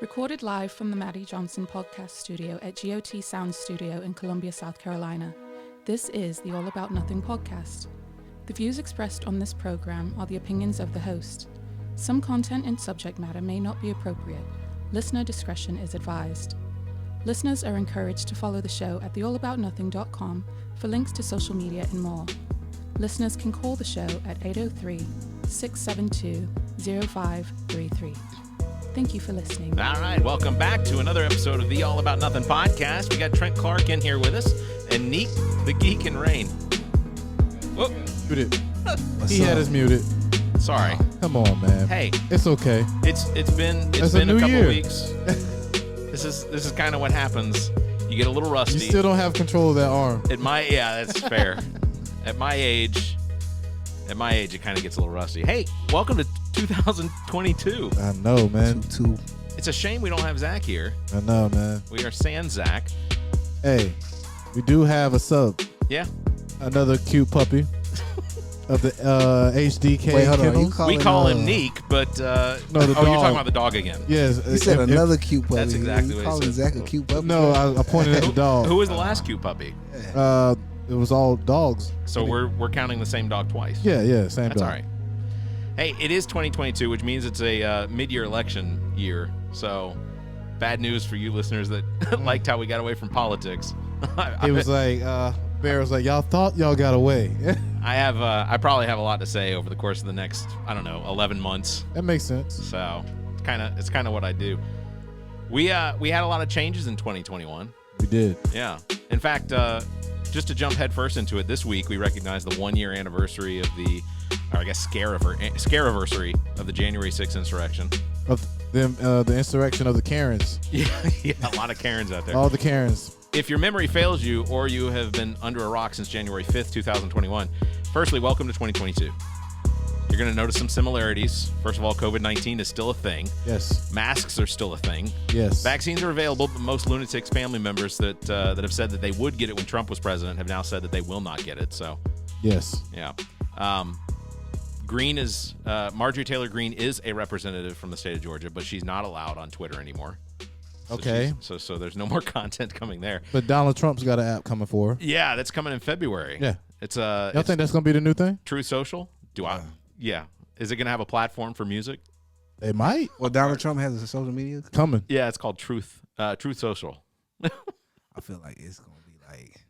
Recorded live from the Maddie Johnson Podcast Studio at G.O.T Sounds Studio in Columbia, South Carolina. This is the All About Nothing podcast. The views expressed on this program are the opinions of the host. Some content and subject matter may not be appropriate. Listener discretion is advised. Listeners are encouraged to follow the show at theallaboutnothing.com for links to social media and more. Listeners can call the show at 803-672-0533. Thank you for listening. All right, welcome back to another episode of the All About Nothing podcast. We got Trent Clark in here with us and Nique the Geek and Rain. Oh, muted. He had us muted. Sorry. Come on, man. Hey, it's okay. It's been a couple weeks. This is kind of what happens. You get a little rusty. You still don't have control of that arm. That's fair. At my age, it kind of gets a little rusty. Hey, welcome to 2022. I know, man. It's a shame we don't have Zach here. I know, man. We are sans Zach. Hey, we do have a sub. Yeah. Another cute puppy of the HDK. Wait, hold kennels. on. We call him Nique, but no, the you're dog. talking about the dog again. Yes. You said another cute puppy. That's exactly you what he calling said. Zach a cute puppy? No, I pointed at the dog. Who was the last cute puppy? It was all dogs. So we're counting the same dog twice. Yeah, same That's dog. all right. Hey, it is 2022, which means it's a mid-year election year. So bad news for you listeners that liked how we got away from politics. It was like, Bear was like, y'all thought y'all got away. I probably have a lot to say over the course of the next, 11 months. That makes sense. So it's kind of what I do. We had a lot of changes in 2021. We did. Yeah. In fact, just to jump headfirst into it, this week we recognized the 1 year anniversary of scare-iversary of the January 6th insurrection. Of the insurrection of the Karens. Yeah, a lot of Karens out there. All the Karens. If your memory fails you or you have been under a rock since January 5th, 2021, firstly, welcome to 2022. You're going to notice some similarities. First of all, COVID-19 is still a thing. Yes. Masks are still a thing. Yes. Vaccines are available, but most lunatics family members that have said that they would get it when Trump was president have now said that they will not get it. So, yes. Yeah. Marjorie Taylor Greene is a representative from the state of Georgia, but she's not allowed on Twitter anymore. So okay. So there's no more content coming there. But Donald Trump's got an app coming for her. Yeah, that's coming in February. Yeah. Y'all think that's going to be the new thing? Truth Social? Yeah. Is it going to have a platform for music? They might. Well, Donald Trump has a social media coming. Yeah, it's called Truth Social. I feel like it's going to be like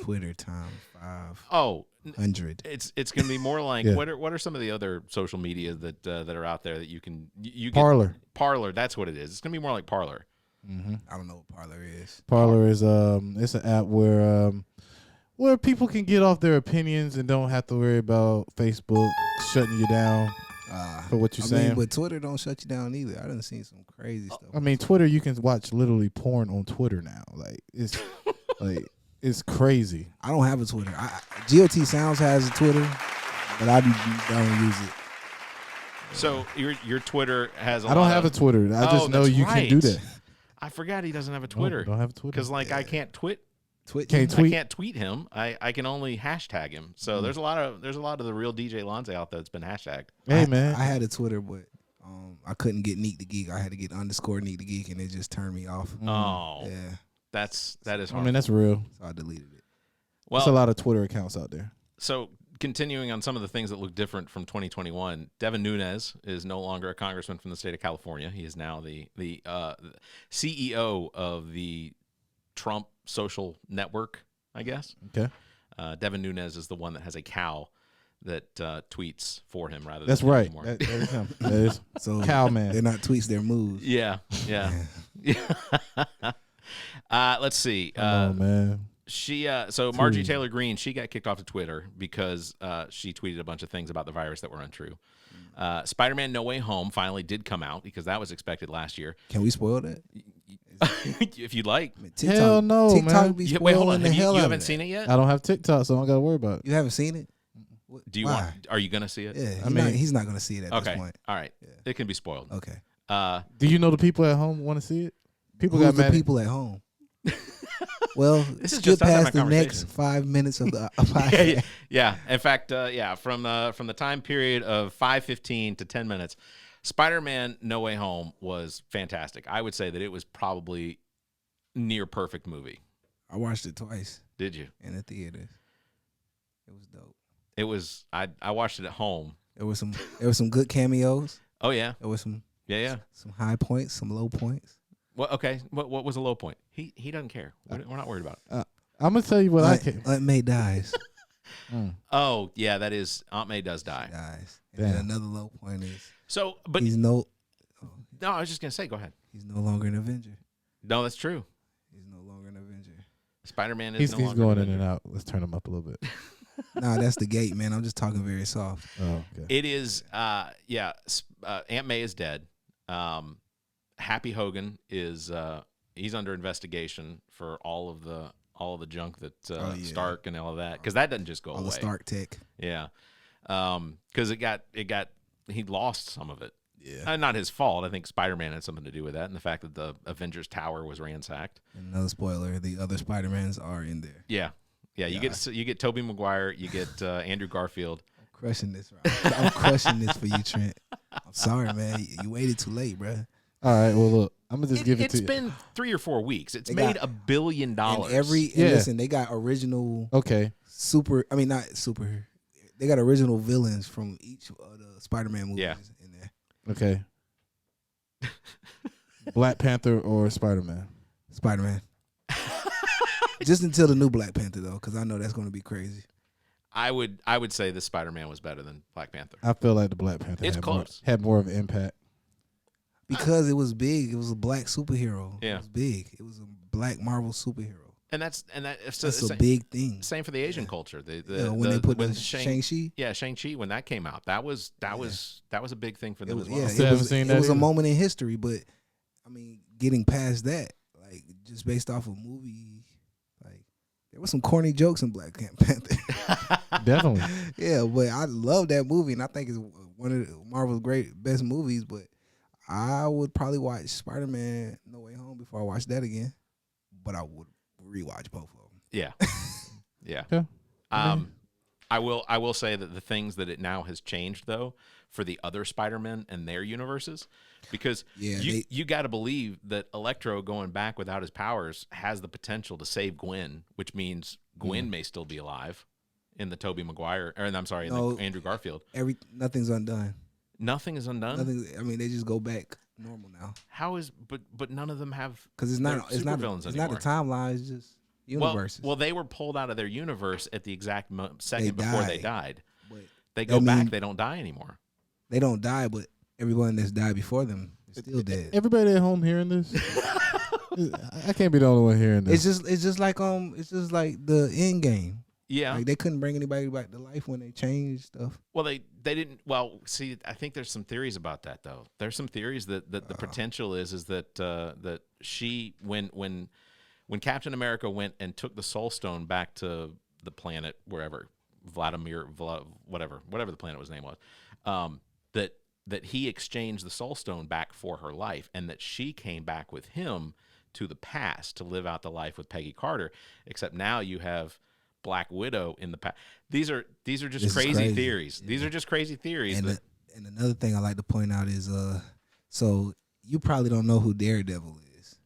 Twitter times 500. It's going to be more like Yeah. what are some of the other social media that are out there that you can you get? Parler, that's what it is. It's going to be more like Parler. Mm-hmm. I don't know what Parler is. Parler is it's an app where people can get off their opinions and don't have to worry about Facebook shutting you down for what you're saying. But Twitter don't shut you down either. I done seen some crazy stuff. I mean, Twitter, you can watch literally porn on Twitter now. Like it's it's crazy. I don't have a Twitter. G.O.T Sounds has a Twitter, but I don't use it. So your Twitter has I don't have a Twitter. I just know you can do that. I forgot he doesn't have a Twitter. Don't have a Twitter. Because I can't tweet. Can't tweet. I can't tweet him. I can only hashtag him. So there's a lot of the real DJ Lonzo out there that's been hashtagged. Hey man, I had a Twitter, but I couldn't get Nique the Geek. I had to get _ Nique the Geek, and it just turned me off. Oh, yeah, that is hard. I mean, that's real. So I deleted it. Well, there's a lot of Twitter accounts out there. So continuing on some of the things that look different from 2021, Devin Nunes is no longer a congressman from the state of California. He is now the CEO of the Trump social network, I guess. Okay. Devin Nunes is the one that has a cow that tweets for him rather than That's him right. anymore. That is him. That is So cow man. They're not tweets, they're moves. Yeah. Let's see. Oh man. Marjorie Taylor Greene, she got kicked off of Twitter because she tweeted a bunch of things about the virus that were untrue. Spider-Man No Way Home finally did come out because that was expected last year. Can we spoil that? If you'd like. TikTok, Hell no, TikTok man. Be Wait, hold on. spoiling the hell You out haven't of seen that. it yet? I don't have TikTok, so I don't got to worry about it. You haven't seen it? Do you Why? want? Are you gonna see it? Yeah, he's not gonna see it at this point. All right. Yeah. It can be spoiled. Okay. Do you know the people at home want to see it? People Who's got mad. the people at home? Well, This is skip just us having past a the next conversation. 5 minutes of the podcast. Yeah. In fact, from the time period of 5:15 to 10 minutes, Spider-Man No Way Home was fantastic. I would say that it was probably near perfect movie. I watched it twice. Did you? In the theaters. It was dope. It was. I watched it at home. There was some good cameos. Oh yeah. There was some some high points, some low points. Well, okay. What was a low point? He doesn't care. We're not worried about it. I'm gonna tell you what I can. Aunt May dies. Oh yeah, that is Aunt May does die. She dies. And then another low point is but he's no. I was just gonna say. Go ahead. He's no longer an Avenger. No, that's true. He's no longer an Avenger. Spider-Man is He's no longer going an in Avenger. and out. Let's turn him up a little bit. Nah, that's the gate, man. I'm just talking very soft. Oh, okay. It is. Aunt May is dead. Happy Hogan is. He's under investigation for all of the junk that Stark and all of that, because that doesn't just go away. All the Stark tech. Yeah. Because he lost some of it. Yeah. Not his fault. I think Spider-Man had something to do with that, and the fact that the Avengers Tower was ransacked. And another spoiler: the other Spider-Mans are in there. Yeah. You get Tobey Maguire, you get Andrew Garfield. I'm crushing this, right? I'm crushing this for you, Trent. I'm sorry, man. You waited too late, bro. All right. Well, look, I'm gonna just give it to you. It's been 3 or 4 weeks. It's made $1 billion. And listen, they got original. Okay. Not super. They got original villains from each of the Spider-Man movies in there. Okay. Black Panther or Spider-Man? Spider-Man. Just until the new Black Panther, though, because I know that's going to be crazy. I would say the Spider-Man was better than Black Panther. I feel like the Black Panther had more of an impact. Because it was big. It was a black superhero. Yeah. It was big. It was a black Marvel superhero. And that's a big thing. Same for the Asian culture. When they put Shang-Chi. Yeah, Shang-Chi, when that came out, that was a big thing for them as well. Yeah, it was a moment in history, but I mean, getting past that, like just based off of movie, like there was some corny jokes in Black Panther. Definitely. Yeah, but I love that movie, and I think it's one of Marvel's best movies. But I would probably watch Spider-Man No Way Home before I watch that again. But I would rewatch both of them. Yeah. Yeah. I will say that the things that it now has changed though for the other Spider-Men and their universes, because you got to believe that Electro going back without his powers has the potential to save Gwen, which means Gwen may still be alive in the Tobey Maguire, in the Andrew Garfield. Nothing's undone. Nothing is undone. They just go back normal now. How is but none of them have, because it's not a timeline. It's just universes. Well, they were pulled out of their universe at the exact second before they died. But they go back. They don't die anymore. They don't die, but everyone that's died before them is still dead. Everybody at home hearing this, I can't be the only one hearing this. It's just like the end game. Yeah, like they couldn't bring anybody back to life when they changed stuff. Well, they didn't. Well, see, I think there's some theories about that though. There's some theories that the potential is that she when Captain America went and took the Soul Stone back to the planet wherever whatever the planet was name was, that he exchanged the Soul Stone back for her life, and that she came back with him to the past to live out the life with Peggy Carter. Except now you have Black Widow in the past. These are just crazy theories. Yeah. These are just crazy theories. And another thing I like to point out is so you probably don't know who Daredevil is.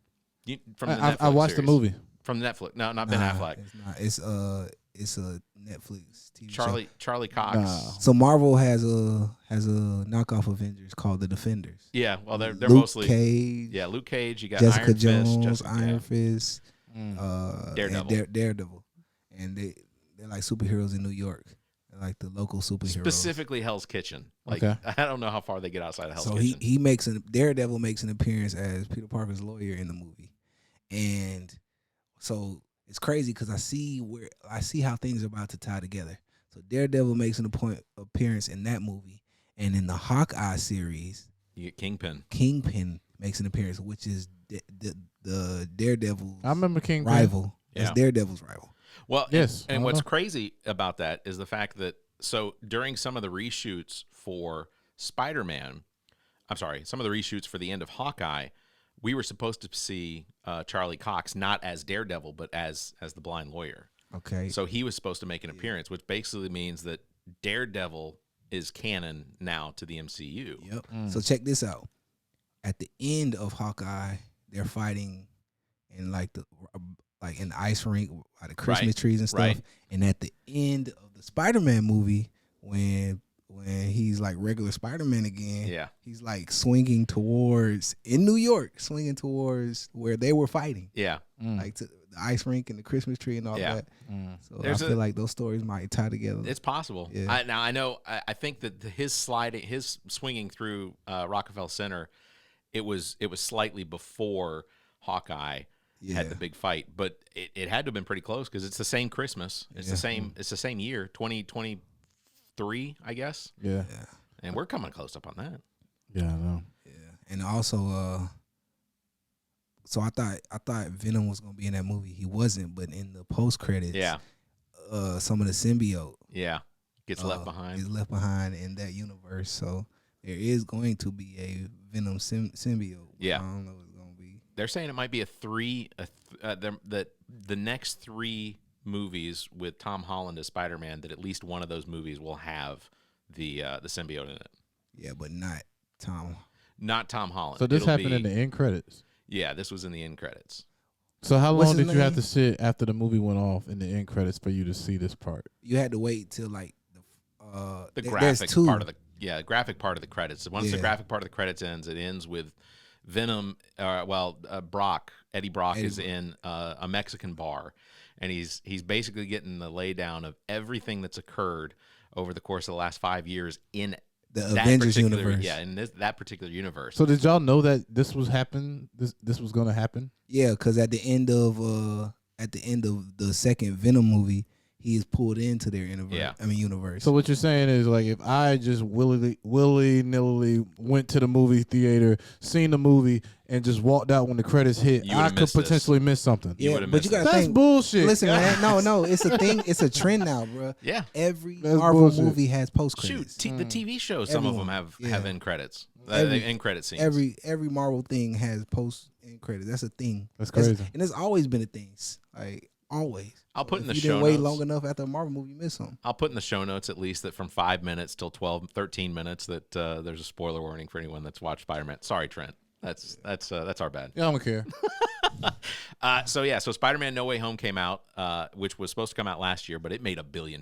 I watched the movie from Netflix. No, not Ben Affleck. It's not. It's a Netflix TV show. Charlie Cox. No. So Marvel has a knockoff Avengers called the Defenders. Yeah, well they're Luke mostly Cage. Yeah, Luke Cage. You got Jessica Iron Jones, Fist, Iron Fist, Daredevil. Daredevil, and they're like superheroes in New York. They're like the local superheroes. Specifically Hell's Kitchen. Like okay. I don't know how far they get outside of Hell's Kitchen. So Daredevil makes an appearance as Peter Parker's lawyer in the movie, and so it's crazy because I see how things are about to tie together. So Daredevil makes an appearance in that movie, and in the Hawkeye series, you get Kingpin. Kingpin makes an appearance, which is the Daredevil's Kingpin. rival. Yeah. That's Daredevil's rival. Well, yes. And what's crazy about that is the fact that during some of the reshoots for Spider-Man, some of the reshoots for the end of Hawkeye, we were supposed to see Charlie Cox not as Daredevil, but as the blind lawyer. Okay. So he was supposed to make an appearance, which basically means that Daredevil is canon now to the MCU. Yep. So check this out. At the end of Hawkeye, they're fighting in like in the ice rink by the Christmas trees and stuff. Right. And at the end of the Spider-Man movie, when he's like regular Spider-Man again, he's like swinging towards where they were fighting. Yeah. Like to the ice rink and the Christmas tree and all that. So I feel like those stories might tie together. It's possible. Yeah. Now I know. I think that his swinging through Rockefeller Center, it was slightly before Hawkeye had the big fight, but it had to have been pretty close because it's the same Christmas. It's the same. It's the same year, 2023, I guess. Yeah. And we're coming close up on that. Yeah, I know. Yeah, and also, so I thought Venom was gonna be in that movie. He wasn't, but in the post credits, some of the symbiote, gets left behind. Is left behind in that universe. So there is going to be a Venom symbiote. Yeah, I don't know what it's gonna be. They're saying it might be that the next 3 movies with Tom Holland as Spider-Man, that at least one of those movies will have the symbiote in it. Yeah, but not Tom. Not Tom Holland. So this happened in the end credits. Yeah, this was in the end credits. So how long did you have to sit after the movie went off in the end credits for you to see this part? You had to wait till like the graphic part of the graphic part of the credits. Once the graphic part of the credits ends, it ends with Venom. Eddie Brock is in a Mexican bar, and he's basically getting the laydown of everything that's occurred over the course of the last 5 years in the Avengers universe. Yeah, in that particular universe. So did y'all know that this was happen? This was going to happen? Yeah, because at the end of the second Venom movie, he is pulled into their universe. So what you're saying is, like, if I just willy-nilly went to the movie theater, seen the movie, and just walked out when the credits hit, I could potentially miss something. Yeah, but you gotta think. That's bullshit. Listen, man, no, it's a thing. It's a trend now, bro. Yeah. Every Marvel movie has post credits. Shoot, the TV shows, some of them have end credits. End credit scenes. Every Marvel thing has post end credits. That's a thing. That's crazy. And it's always been a thing. Like, always. I'll put in the show notes. You didn't wait long enough after a Marvel movie, you miss something. I'll put in the show notes at least that from 5 minutes till 13 minutes that there's a spoiler warning for anyone that's watched Spider-Man. Sorry, Trent. That's our bad. Yeah, I don't care. So Spider-Man No Way Home came out, which was supposed to come out last year, but it made $1 billion.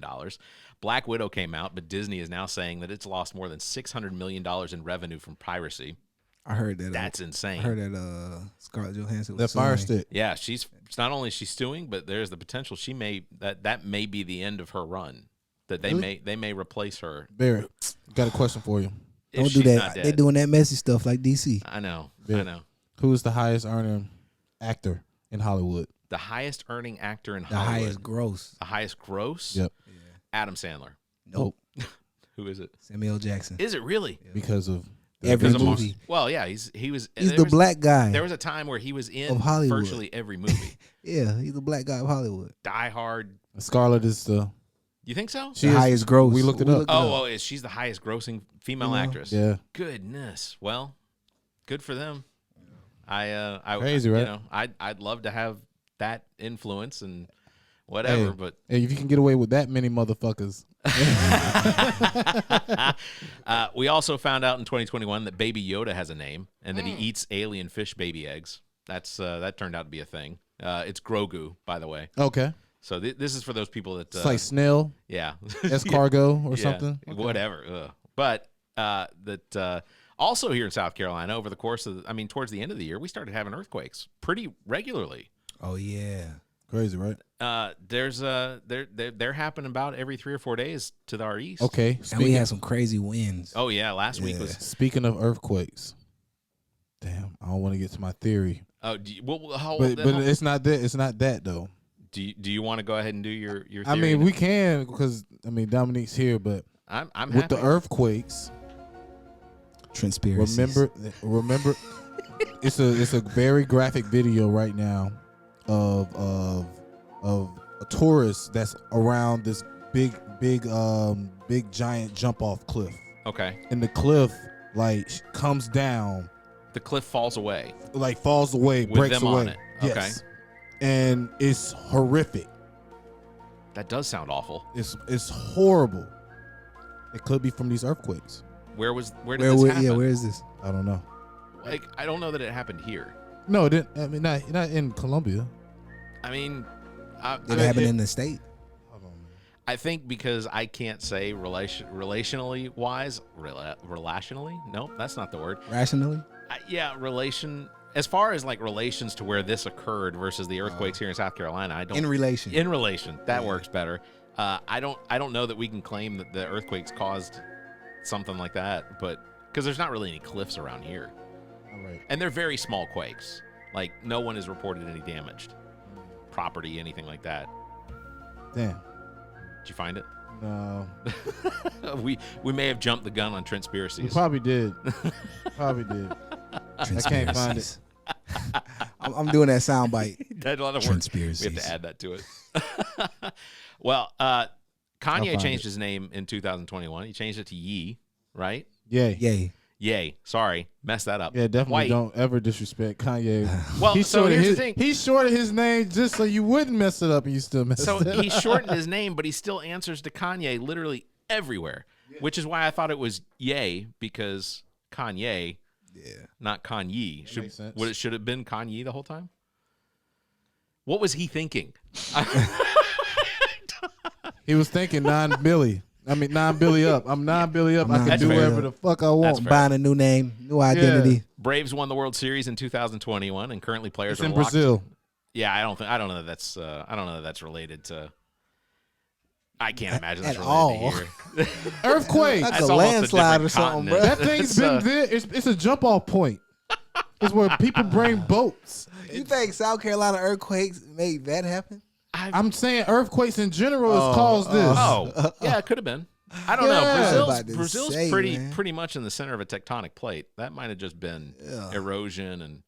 Black Widow came out, but Disney is now saying that it's lost more than $600 million in revenue from piracy. I heard that. That's insane. I heard that Scarlett Johansson was that fire suing. stick. Yeah, she's not only she's suing, but there's the potential that may be the end of her run. That they may replace her. Barrett, got a question for you. Don't do that. They're doing that messy stuff like DC. I know. Barrett, I know. Who is the highest earning actor in Hollywood? The highest earning actor in the Hollywood. Highest gross. The highest gross? Yep. Yeah. Adam Sandler. Nope. Who is it? Samuel L. Jackson. Is it really? Yeah. Because of every movie. Well, yeah, he was the black guy. There was a time where he was in Hollywood. virtually every movie. Yeah, he's the black guy of Hollywood. Die Hard. Scarlett is the. You think so? She's the highest gross. We looked it up. She's the highest grossing female actress. Yeah. Goodness. Well, good for them. I crazy, right? You know, I'd love to have that influence and whatever, but if you can get away with that many motherfuckers. We also found out in 2021 that Baby Yoda has a name and that he eats alien fish baby eggs. That turned out to be a thing. It's Grogu, by the way. Okay. So this is for those people that it's like snail. Yeah. Escargot or something. Okay. Whatever. But also here in South Carolina, over the course of towards the end of the year, we started having earthquakes pretty regularly. Oh yeah. Crazy, right? They're happening about every 3 or 4 days to our east. Okay. And we had some crazy winds. Oh yeah, last week was. Speaking of earthquakes, damn, I don't want to get to my theory. Oh, but it's not that. It's not that though. Do you want to go ahead and do your theory? I mean, we can because Dominique's here, but I'm with happy. the earthquakes. Conspiracies. Remember, it's a very graphic video right now of a tourist that's around this big giant jump off cliff. Okay. And the cliff comes down. The cliff falls away. Falls away, with breaks them away. On it. Yes. Okay. And it's horrific. That does sound awful. It's horrible. It could be from these earthquakes. Where did this happen? Yeah, where is this? I don't know. Like, I don't know that it happened here. No, it didn't. I mean, not in Colombia. I mean, Did it happen in the state? I think because I can't say relationally wise, relationally. No, that's not the word. Rationally? As far as like relations to where this occurred versus the earthquakes here in South Carolina, I don't. In relation, that works better. I don't know that we can claim that the earthquakes caused something like that, but because there's not really any cliffs around here, All right. and they're very small quakes. Like no one has reported any damaged property, anything like that. Damn. Did you find it? No. we may have jumped the gun on Trentspiracies. We probably did. I can't find it. I'm doing that sound bite. That's a lot of work. We have to add that to it. Well, Kanye changed his name in 2021. He changed it to Ye, right? Yay. Sorry, messed that up. Yeah, definitely White. Don't ever disrespect Kanye. Well, so here's the thing. He shortened his name just so you wouldn't mess it up, and you still messed it up. So he shortened his name, but he still answers to Kanye literally everywhere, which is why I thought it was Ye, because Kanye, not Kanye. Should it have been Kanye the whole time? What was he thinking? He was thinking 9 Billy. I mean, 9 Billy up. I'm 9 Billy up. I can do whatever the fuck I want. I'm buying a new name, new identity. Yeah. Braves won the World Series in 2021, and currently players are in locked. Brazil. Yeah, I don't know that that's related to. I can't imagine that's at related all. to here. Earthquake. That's That's a almost a landslide or different something, bro. continent. That thing's been there. It's a jump off point. It's where people bring boats. You think South Carolina earthquakes made that happen? I'm saying earthquakes in general has caused this. Oh, yeah, it could have been. I don't Yeah. know. Brazil's Say, pretty man. pretty much in the center of a tectonic plate. That might have just been erosion,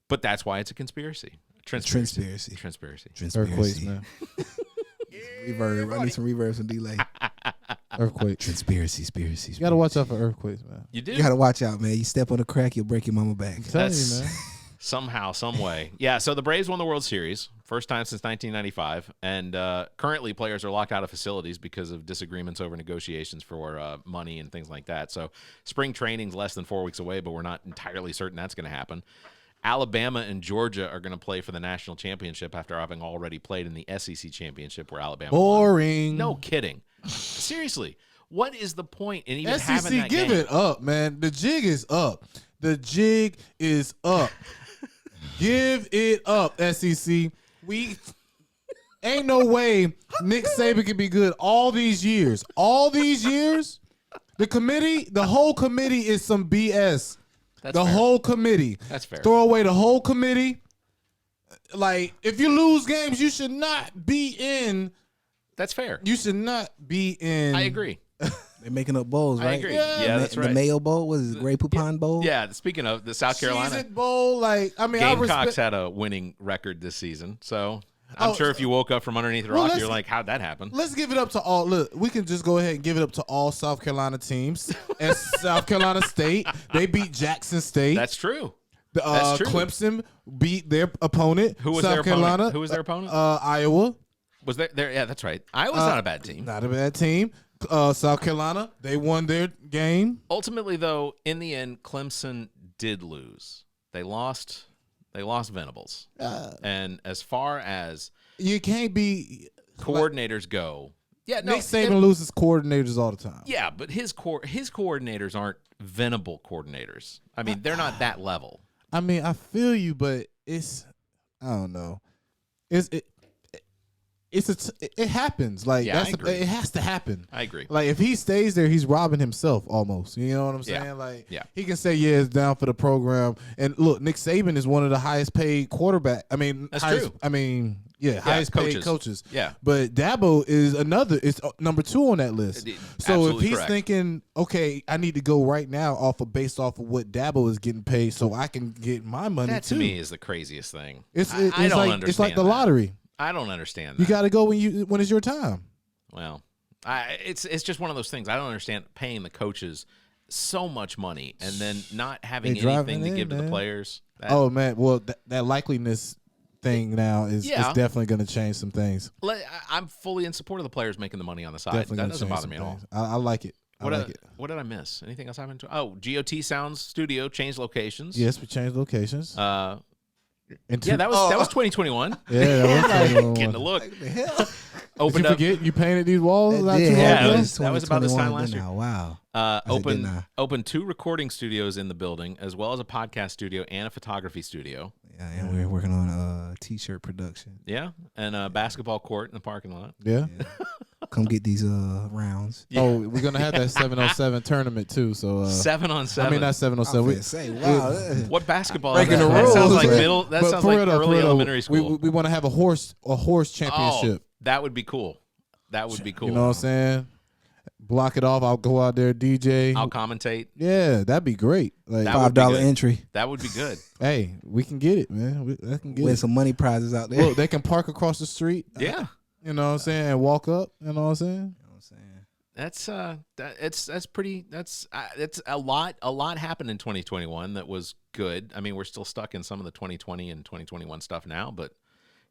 but that's why it's a conspiracy. Transpiracy. Earthquakes, man. Reverb. I need some reverb, some delay. Earthquake. Conspiracy. You gotta watch out for earthquakes, man. You do. You gotta watch out, man. You step on a crack, you'll break your mama back. I'm telling you, man. Somehow, some way. Yeah, so the Braves won the World Series, first time since 1995, and currently players are locked out of facilities because of disagreements over negotiations for money and things like that. So spring training's less than 4 weeks away, but we're not entirely certain that's going to happen. Alabama and Georgia are going to play for the national championship after having already played in the SEC championship where Alabama Boring. won. No kidding. Seriously, what is the point in even SEC, having that give game? it up, man. The jig is up. The jig is up. Give it up, SEC. We ain't no way Nick Saban can be good all these years. All these years, the whole committee is some BS. That's the fair. whole committee. That's fair. Throw away the whole committee. Like, if you lose games, you should not be in. That's fair. You should not be in. I agree. They're making up bowls, right? I agree. Yeah, that's right. The Mayo Bowl, what is it, Grey Poupon Bowl? Yeah, speaking of the South Carolina Cheez-It Bowl, like, I mean, Gamecocks had a winning record this season, so I'm sure if you woke up from underneath the rock, you're like, how'd that happen? Let's give it up to all. Look, we can just go ahead and give it up to all South Carolina teams. And South Carolina State, they beat Jackson State. That's true. That's true. Clemson beat their opponent. Who was South their Carolina, opponent? Who was their opponent? Iowa. Was there? Yeah, that's right. Iowa's not a bad team. Not a bad team. South Carolina, they won their game. Ultimately, though, in the end, Clemson did lose. They lost Venables. And as far as You can't be coordinators go, yeah, no, Nick Saban loses coordinators all the time. yeah, but his coordinators aren't Venable coordinators. I mean, they're not that level. I mean, I feel you, but I don't know. It happens. Like, Yeah, I agree. it has to happen. I agree. Like, if he stays there, he's robbing himself almost. You know what I'm saying? Yeah. Like, Yeah. he can say, yeah, it's down for the program. And look, Nick Saban is one of the highest paid quarterback. I mean, That's highest, true. I mean, highest paid coaches. Yeah. But Dabo is it's number 2 on that list. So Absolutely if he's correct. thinking, okay, I need to go right now based off of what Dabo is getting paid so I can get my money That too. to me is the craziest thing. It's I don't like understand. it's like the that. lottery. I don't understand that. You got to go when it's your time. Well, it's just one of those things. I don't understand paying the coaches so much money and then not having They driving anything to in, give to the man. players. Oh man, well that likeliness thing now is definitely going to change some things. I'm fully in support of the players making the money on the side. Definitely That doesn't bother me at all. I like it. What did I miss? Anything else happened? G.O.T Sounds Studio changed locations. Yes, we changed locations. That was 2021. Yeah, that was 2021. Getting a look. What the hell? Did you forget you painted these walls? That was about this time last year. Wow. Opened 2 recording studios in the building, as well as a podcast studio and a photography studio. Yeah, and we're working on a t-shirt production. Yeah, and a basketball court in the parking lot. Yeah. Come get these rounds. Yeah. Oh, we're gonna have that 7-on-7 tournament too. So 7-on-7. I mean, not 7-on-7. Wow. What basketball? Breaking the That rules. sounds like middle. That sounds like early elementary school. We want to have a horse championship. Oh, that would be cool. That would be cool. You know what I'm saying? Block it off. I'll go out there, DJ. I'll commentate. Yeah, that'd be great. Like $5 entry. That would be good. Hey, we can get it, man. I can get Win some money prizes out there. Look, they can park across the street. Yeah. You know what I'm saying? And walk up. You know what I'm saying? That's it's a lot happened in 2021 that was good. I mean, we're still stuck in some of the 2020 and 2021 stuff now, but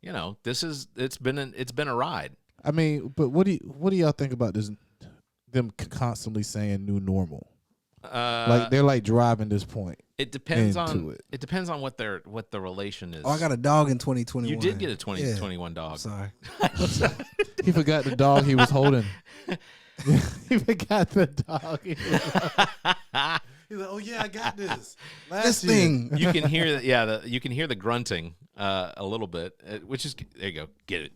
you know, it's been a ride. I mean, but what do y'all think about this? Them constantly saying new normal, like they're like driving this point. It depends on what the relation is. Oh, I got a dog in 2021. You did get a 2021 dog. Sorry. He forgot the dog he was holding. He forgot the dog. He's like, "Oh yeah, I got this. This thing." You can hear you can hear the grunting a little bit, which is there. You go. Get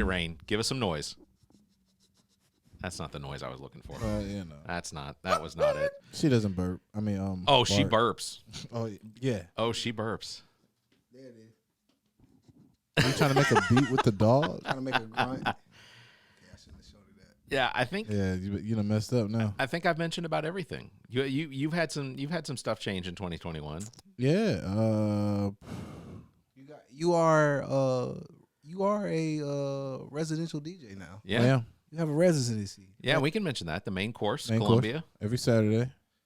it, Rain. Give us some noise. That's not the noise I was looking for. You know. That was not it. She doesn't burp. I mean, Oh, she burps. Oh yeah. Oh, she burps. There it is. Are you trying to make a beat with the dog? Trying to make a grunt. I shouldn't have showed her that. Yeah, I think. Yeah, you done messed up now. I think I've mentioned about everything. You've had some stuff change in 2021. Yeah. You are a residential DJ now. Yeah. You have a residency. Yeah, we can mention that. The main course, Main Columbia. course,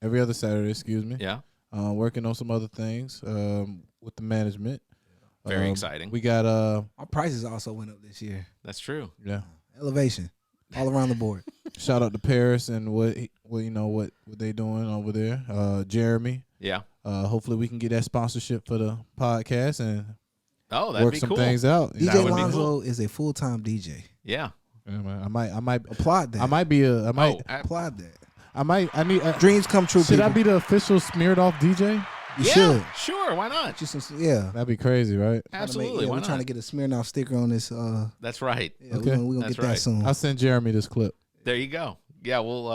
every other Saturday, excuse me. Yeah. Working on some other things with the management. Very exciting. We got Our prices also went up this year. That's true. Yeah. Elevation. All around the board. Shout out to Paris and what they doing over there. Jeremy. Yeah. Hopefully we can get that sponsorship for the podcast and that'd work be some cool. things out. DJ Lonzo is a full-time DJ. Yeah. I might applaud that. Applaud that. I need dreams come true. Should people. I be the official smeared off DJ? You should. Sure, why not? That'd be crazy, right? Absolutely. We're trying to get a Smirnoff sticker on this. That's right. Yeah, okay. We're gonna get that soon. I'll send Jeremy this clip. There you go. Yeah, we'll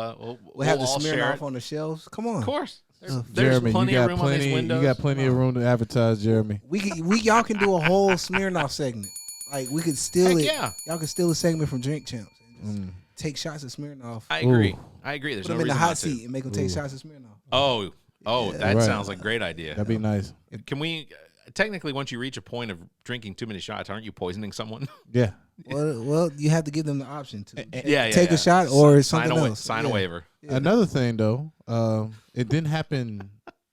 have the Smirnoff on the shelves. Come on. Of course. There's Jeremy, plenty of room on these windows. You got plenty of room to advertise, Jeremy. Y'all can do a whole Smirnoff segment. Like we could steal it. Yeah. Y'all can steal a segment from Drink Champs and just take shots at Smirnoff. I agree. Ooh. I agree. There's Put no them in the reason hot not to. seat and make them take shots at Smirnoff. That Right. sounds like a great idea. That'd be nice. Can we technically, once you reach a point of drinking too many shots, aren't you poisoning someone? Yeah. Well, you have to give them the option to take a shot or something else. Sign a waiver. Yeah. Another thing though, it didn't happen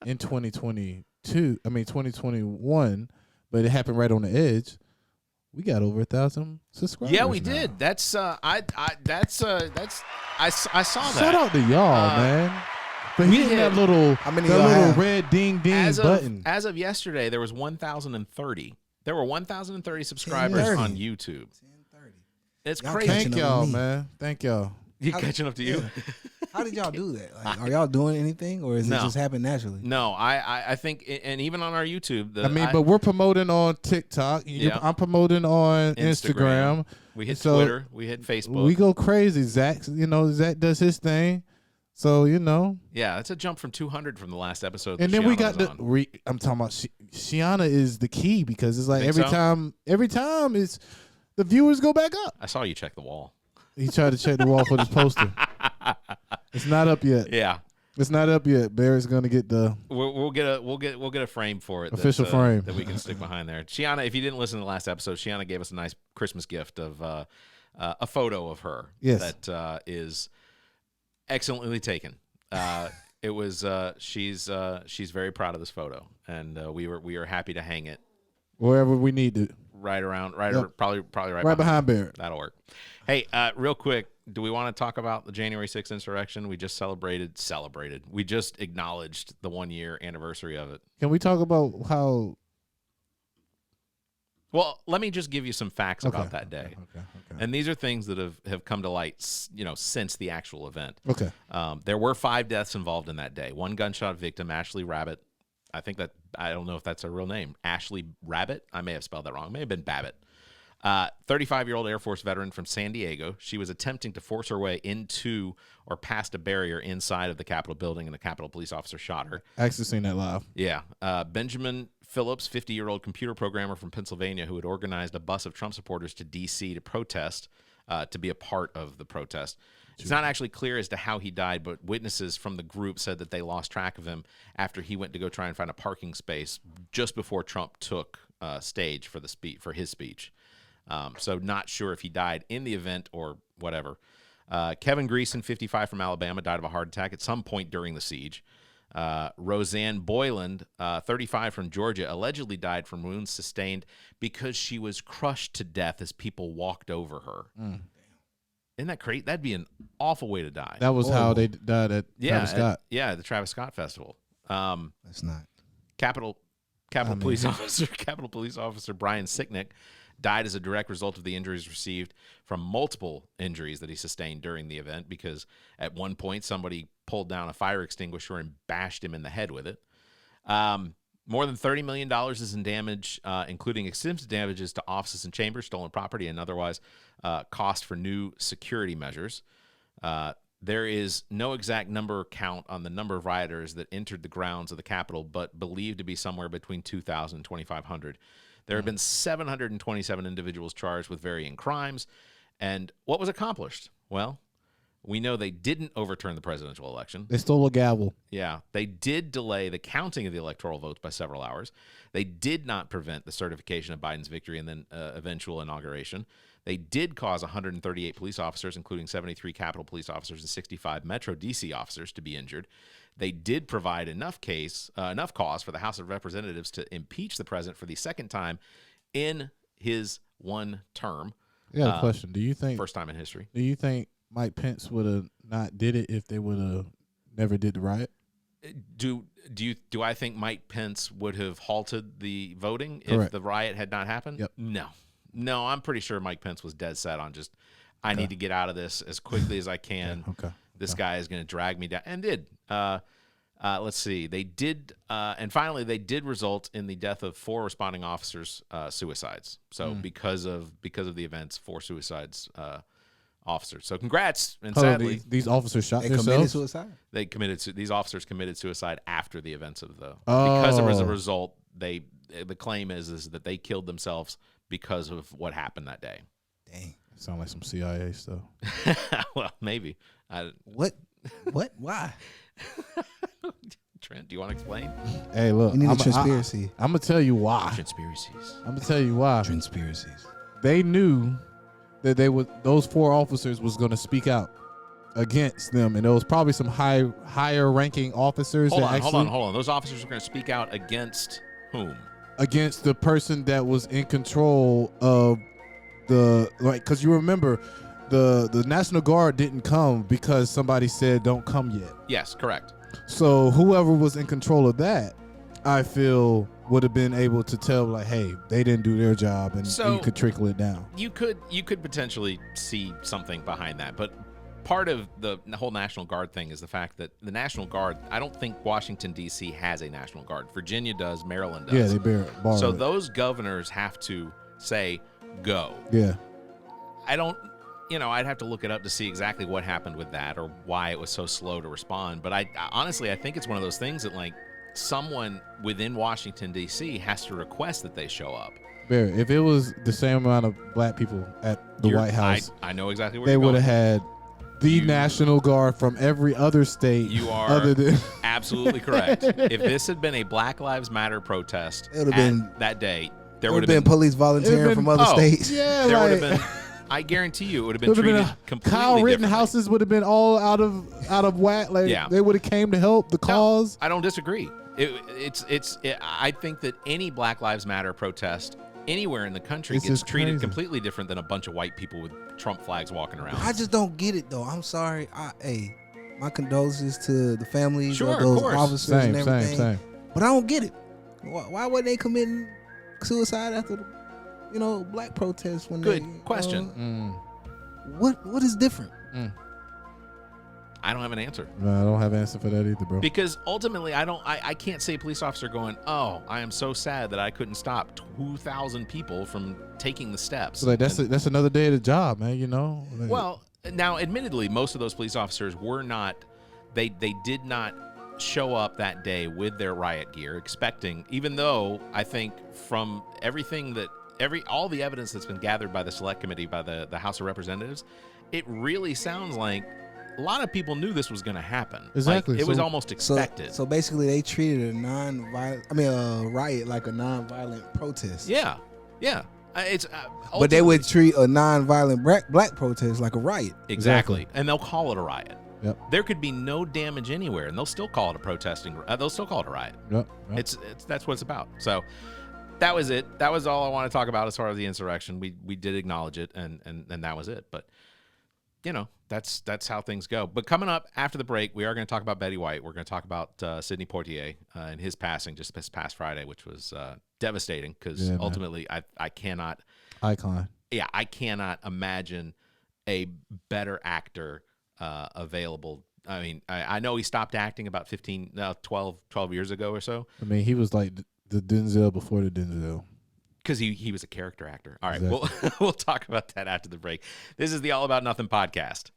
in 2021, but it happened right on the edge. We got over 1,000 subscribers. Yeah, we now. did. I saw that. Shout out to y'all, man. But We hitting hit- that little, How many that y'all little have? red ding button. As of yesterday, there was 1,030. There were 1,030 subscribers 1030. on YouTube. 10:30. It's Y'all crazy. Thank catching up y'all, with me. man. Thank y'all. You catching up to you? How did y'all do that? Like, are y'all doing anything, or is it No. just happen naturally? No, I think, and even on our YouTube, But we're promoting on TikTok. Yeah. I'm promoting on Instagram. Instagram. we hit So, Twitter, we hit Facebook. We go crazy. Zach does his thing. So, Yeah, it's a jump from 200 from the last episode. and that then we Shiana got was the on. I'm talking about Shiana is the key because it's like Think every so? time it's the viewers go back up. I saw you check the wall. He tried to check the wall for this poster. It's not up yet. Yeah, It's not up yet. Barrett's gonna get the we'll get a frame for it. Official frame that we can stick behind there. Shiana, if you didn't listen to the last episode, Shiana gave us a nice Christmas gift of a photo of her. Yes. That is excellently taken. It was she's very proud of this photo, and we were happy to hang it Wherever we need to. Probably right behind Barrett. That'll work. Hey, real quick, do we want to talk about the January 6th insurrection? We just celebrated. We just acknowledged the 1-year anniversary of it. Can we talk about how? Well, let me just give you some facts about that day. Okay. And these are things that have come to light, since the actual event. Okay. There were 5 deaths involved in that day. One gunshot victim, Ashley Rabbit. I don't know if that's a real name. Ashley Rabbit. I may have spelled that wrong. It may have been Babbitt. 35-year-old Air Force veteran from San Diego. She was attempting to force her way into or past a barrier inside of the Capitol building, and the Capitol police officer shot her. I actually seen that live. Yeah. Benjamin Phillips, 50-year-old computer programmer from Pennsylvania who had organized a bus of Trump supporters to D.C. to protest, to be a part of the protest. It's not actually clear as to how he died, but witnesses from the group said that they lost track of him after he went to go try and find a parking space just before Trump took stage for his speech. So not sure if he died in the event or whatever. Kevin Greason, 55, from Alabama, died of a heart attack at some point during the siege. Roseanne Boyland, 35, from Georgia, allegedly died from wounds sustained because she was crushed to death as people walked over her. Isn't that crazy? That'd be an awful way to die. That was how they died at Travis Scott. The Travis Scott Festival. That's not. Capitol Police Officer Brian Sicknick died as a direct result of the injuries received from multiple injuries that he sustained during the event, because at one point somebody pulled down a fire extinguisher and bashed him in the head with it. More than $30 million is in damage, including extensive damages to offices and chambers, stolen property, and otherwise cost for new security measures. There is no exact number count on the number of rioters that entered the grounds of the Capitol, but believed to be somewhere between 2,000 and 2,500. There have been 727 individuals charged with varying crimes. And what was accomplished? Well, we know they didn't overturn the presidential election. They stole a gavel. Yeah. They did delay the counting of the electoral votes by several hours. They did not prevent the certification of Biden's victory and then eventual inauguration. They did cause 138 police officers, including 73 Capitol police officers and 65 Metro D.C. officers, to be injured. They did provide enough cause for the House of Representatives to impeach the president for the second time in his one term. I got a question. Do you think first time in history? Do you think Mike Pence would have not did it if they would have never did the riot? Do I think Mike Pence would have halted the voting Correct. if the riot had not happened? Yep. No, I'm pretty sure Mike Pence was dead set on just, I need to get out of this as quickly as I can. Okay. This guy is going to drag me down, and did. Let's see. They did, and finally, they did result in the death of 4 responding officers' suicides. So because of the events, 4 suicides, officers. So congrats. And sadly, these officers shot themselves. They committed suicide. These officers committed suicide after the events of because as a result, the claim is that they killed themselves because of what happened that day. Dang. Sound like some CIA stuff. Well, maybe. What? Why? Trent, do you want to explain? Hey, look. We need a conspiracy. I'm going to tell you why. Conspiracies. I'm going to tell you why. Conspiracies. They knew that those 4 officers was going to speak out against them, and there was probably some higher ranking officers. Hold on. Those officers were going to speak out against whom? Against the person that was in control of because you remember the National Guard didn't come because somebody said don't come yet. Yes, correct. So whoever was in control of that, I feel, would have been able to tell, like, hey, they didn't do their job, and you could trickle it down. You could potentially see something behind that, but part of the whole National Guard thing is the fact that the National Guard, I don't think Washington, D.C. has a National Guard. Virginia does, Maryland does. Yeah, they borrow So it. those governors have to say, go. Yeah. I'd have to look it up to see exactly what happened with that or why it was so slow to respond. But I honestly think it's one of those things that, like, someone within Washington, D.C. has to request that they show up. Barry, if it was the same amount of black people at the White House, I know exactly where they would have had the You- National Guard from every other state. You are other than absolutely correct. If this had been a Black Lives Matter protest It would have been that day, there would have been police volunteering from other states. Yeah, there like, would have been. I guarantee you, it would have been treated completely Kyle differently. Rittenhouses would have been all out of whack. Like, Yeah. they would have came to help the cause. I don't disagree. I think that any Black Lives Matter protest anywhere in the country This gets is treated crazy. completely different than a bunch of white people with Trump flags walking around. I just don't get it though. I'm sorry. Hey, my condolences to the families Sure, of of those course. officers Same, and everything. same. But I don't get it. Why were they committing suicide after the, black protests when Good they question. What is different? I don't have an answer. No, I don't have an answer for that either, bro. Because ultimately, I can't say a police officer going, oh, I am so sad that I couldn't stop 2,000 people from taking the steps. So like that's another day of the job, man. Like, Well, now, admittedly, most of those police officers were not, they did not show up that day with their riot gear expecting, even though I think from everything that, all the evidence that's been gathered by the select committee, by the House of Representatives, it really sounds like a lot of people knew this was going to happen. Exactly. Like, it was almost expected. So basically, they treated a riot like a non-violent protest. Yeah. It's But they would treat a non-violent black protest like a riot. Exactly. And they'll call it a riot. Yep. There could be no damage anywhere, and they'll still call it a they'll still call it a riot. Yep. It's that's what it's about. So that was it. That was all I want to talk about as far as the insurrection. We did acknowledge it, and that was it. But that's how things go. But coming up after the break, we are going to talk about Betty White. We're going to talk about Sidney Poitier and his passing just this past Friday, which was devastating because ultimately I cannot icon. Yeah, I cannot imagine a better actor available. I mean, I know he stopped acting about 12 years ago or so. I mean, he was like the Denzel before the Denzel. Because he was a character actor. All right, Exactly. we'll talk about that after the break. This is the All About Nothing podcast.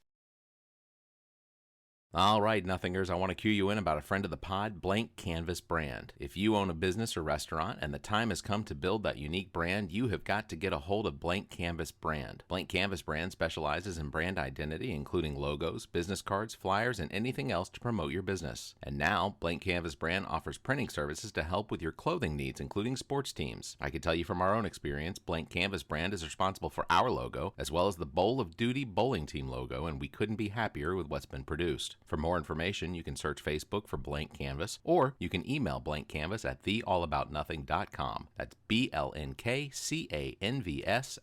All right, Nothingers, I want to cue you in about a friend of the pod, Blank Canvas Brand. If you own a business or restaurant and the time has come to build that unique brand, you have got to get a hold of Blank Canvas Brand. Blank Canvas Brand specializes in brand identity, including logos, business cards, flyers, and anything else to promote your business. And now, Blank Canvas Brand offers printing services to help with your clothing needs, including sports teams. I can tell you from our own experience, Blank Canvas Brand is responsible for our logo, as well as the Bowl of Duty bowling team logo, and we couldn't be happier with what's been produced. For more information, you can search Facebook for Blank Canvas, or you can email Blank Canvas at theallaboutnothing.com. That's BLNKCANVS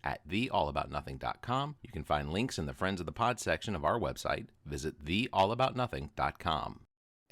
at theallaboutnothing.com. You can find links in the Friends of the Pod section of our website. Visit theallaboutnothing.com.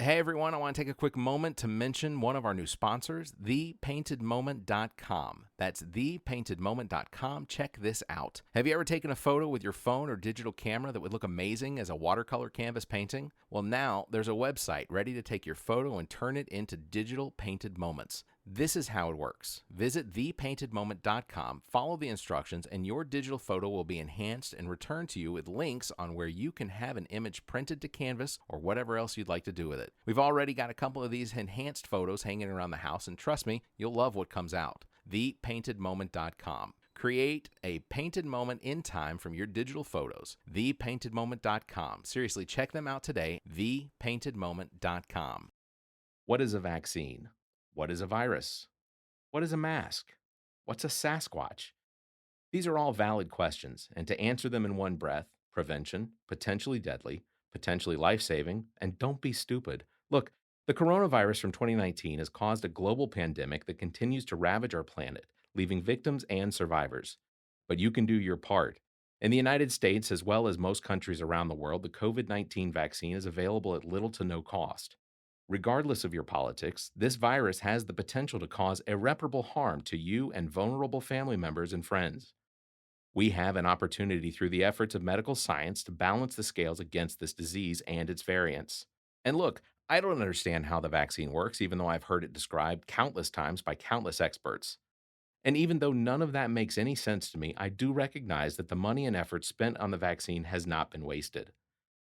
Hey everyone, I want to take a quick moment to mention one of our new sponsors, thepaintedmoment.com. That's thepaintedmoment.com. Check this out. Have you ever taken a photo with your phone or digital camera that would look amazing as a watercolor canvas painting? Well, now there's a website ready to take your photo and turn it into digital painted moments. This is how it works. Visit thepaintedmoment.com, follow the instructions, and your digital photo will be enhanced and returned to you with links on where you can have an image printed to canvas or whatever else you'd like to do with it. We've already got a couple of these enhanced photos hanging around the house, and trust me, you'll love what comes out. Thepaintedmoment.com. Create a painted moment in time from your digital photos. Thepaintedmoment.com. Seriously, check them out today. Thepaintedmoment.com. What is a vaccine? What is a virus? What is a mask? What's a Sasquatch? These are all valid questions, and to answer them in one breath, prevention, potentially deadly, potentially life-saving, and don't be stupid. Look, the coronavirus from 2019 has caused a global pandemic that continues to ravage our planet, leaving victims and survivors. But you can do your part. In the United States, as well as most countries around the world, the COVID-19 vaccine is available at little to no cost. Regardless of your politics, this virus has the potential to cause irreparable harm to you and vulnerable family members and friends. We have an opportunity through the efforts of medical science to balance the scales against this disease and its variants. And look, I don't understand how the vaccine works, even though I've heard it described countless times by countless experts. And even though none of that makes any sense to me, I do recognize that the money and effort spent on the vaccine has not been wasted.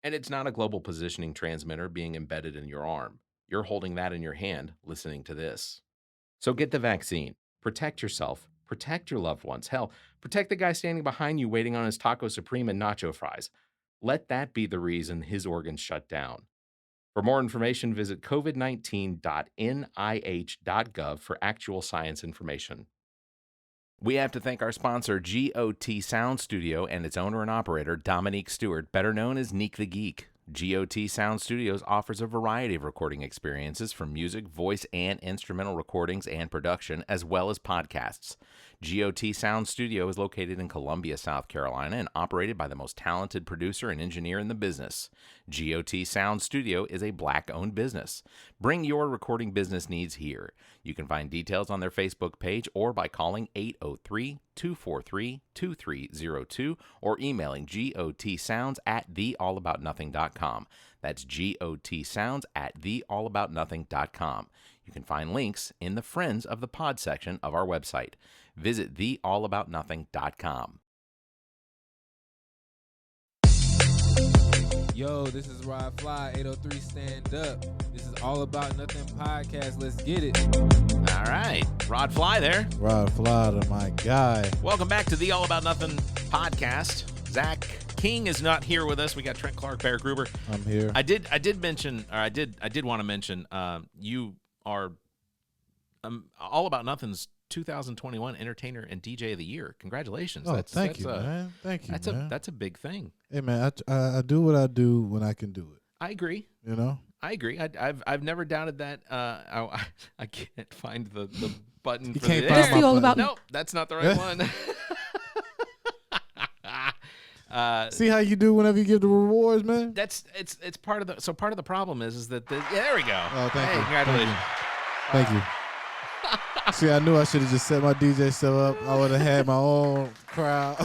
And it's not a global positioning transmitter being embedded in your arm. You're holding that in your hand, listening to this. So get the vaccine. Protect yourself. Protect your loved ones. Hell, protect the guy standing behind you waiting on his taco supreme and nacho fries. Let that be the reason his organs shut down. For more information, visit covid19.nih.gov for actual science information. We have to thank our sponsor, G.O.T Sounds Studio, and its owner and operator, Dominique Stewart, better known as Nique the Geek. G.O.T Sounds Studios offers a variety of recording experiences from music, voice, and instrumental recordings and production, as well as podcasts. G.O.T Sounds Studio is located in Columbia, South Carolina, and operated by the most talented producer and engineer in the business. G.O.T Sounds Studio is a Black-owned business. Bring your recording business needs here. You can find details on their Facebook page or by calling 803-243-2302 or emailing gotsounds@theallaboutnothing.com. That's gotsounds@theallaboutnothing.com. You can find links in the Friends of the Pod section of our website. Visit theallaboutnothing.com. Yo, this is Rod Fly, 803 Stand Up. This is All About Nothing podcast. Let's get it. All right. Rod Fly there. Rod Fly, my guy. Welcome back to the All About Nothing podcast. Zac King is not here with us. We got Trent Clark, Barrett Gruber. I'm here. I did want to mention you are All About Nothing's 2021 Entertainer and DJ of the Year. Congratulations. Oh, thank you, man. Thank you, man. That's a big thing. Hey, man, I do what I do when I can do it. I agree. You know? I agree. I've never doubted that. I can't find the button. You for can't the find there. my all button. about. No, that's not the right one. See how you do whenever you give the rewards, man? It's part of the part of the problem is that there we go. Oh, thank you. Congratulations. Thank you. See, I knew I should have just set my DJ show up. I would have had my own crowd.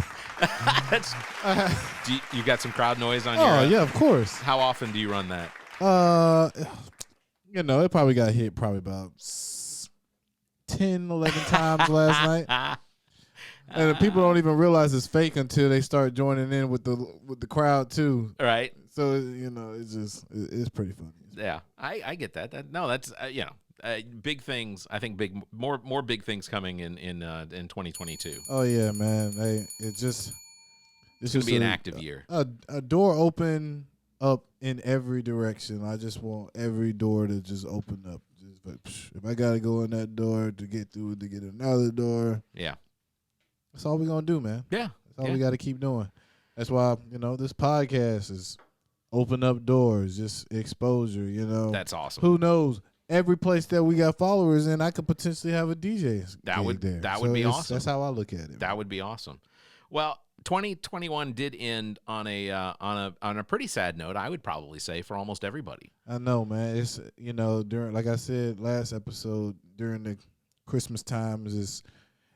You got some crowd noise on your? Oh, yeah, of course. How often do you run that? It probably got hit about 10, 11 times last night. And people don't even realize it's fake until they start joining in with the crowd too. Right. So it's pretty funny. Yeah, I get that. That's big things. I think more big things coming in 2022. Oh yeah, man. It's just gonna be an active year. A door open up in every direction. I just want every door to just open up. If I gotta go in that door to get through to get another door, yeah, that's all we're gonna do, man. Yeah, that's all we got to keep doing. That's why this podcast is open up doors, just exposure. That's awesome. Who knows? Every place that we got followers in, I could potentially have a DJ. That would be awesome. That's how I look at it. That would be awesome. Well, 2021 did end on a pretty sad note, I would probably say, for almost everybody. I know, man. It's during, like I said last episode, during the Christmas times,